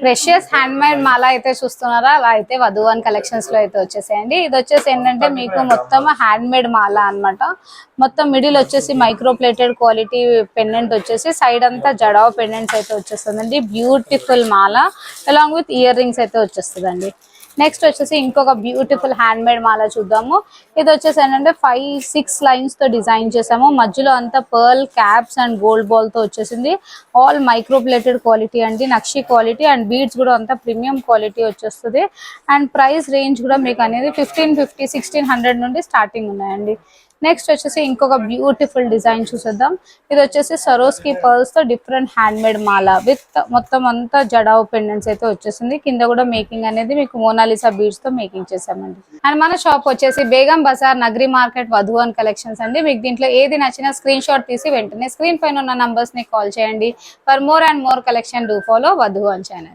Precious hand made మాల అయితే చూస్తున్నారా, అలా అయితే వధువన్ కలెక్షన్స్ లో అయితే వచ్చేసాయండి. ఇది వచ్చేసి ఏంటంటే మీకు మొత్తం హ్యాండ్ మేడ్ మాల అన్నమాట. మొత్తం మిడిల్ వచ్చేసి మైక్రో ప్లేటెడ్ క్వాలిటీ పెండెంట్ వచ్చేసి సైడ్ అంతా జడావ్ పెండెంట్స్ అయితే వచ్చేస్తుందండి. Beautiful Mala along with ear rings అయితే వచ్చేస్తుందండి. నెక్స్ట్ వచ్చేసి ఇంకొక బ్యూటిఫుల్ హ్యాండ్ మేడ్ మాల చూద్దాము. ఇది వచ్చేసి ఏంటంటే 5-6 లైన్స్ తో డిజైన్ చేసాము. మధ్యలో అంతా pearl caps and gold ball తో వచ్చేసింది. ఆల్ మైక్రో ప్లేటెడ్ క్వాలిటీ అండి, నక్షి క్వాలిటీ అండ్ బీడ్స్ కూడా అంతా ప్రీమియం క్వాలిటీ వచ్చేస్తుంది. అండ్ ప్రైస్ రేంజ్ కూడా మీకు అనేది 1550 1600 నుండి స్టార్టింగ్ ఉన్నాయండి. నెక్స్ట్ వచ్చేసి ఇంకొక బ్యూటిఫుల్ డిజైన్ చూసేద్దాం. ఇది వచ్చేసి సరోస్కి పర్ల్స్ తో different hand made Mala with మొత్తం అంతా జడావ్ పెండెంట్స్ అయితే వచ్చేసింది. కింద కూడా మేకింగ్ అనేది మీకు మోనాలిసా బీడ్స్ తో మేకింగ్ చేసామండి. అండ్ మన షాప్ వచ్చేసి బేగం బజార్ నగరి మార్కెట్ వధువన్ కలెక్షన్స్ అండి. మీకు దీంట్లో ఏది నచ్చినా స్క్రీన్ షాట్ తీసి వెంటనే స్క్రీన్ పైన ఉన్న నంబర్స్ ని కాల్ చేయండి. For more and more collection do follow వధువన్ ఛానల్.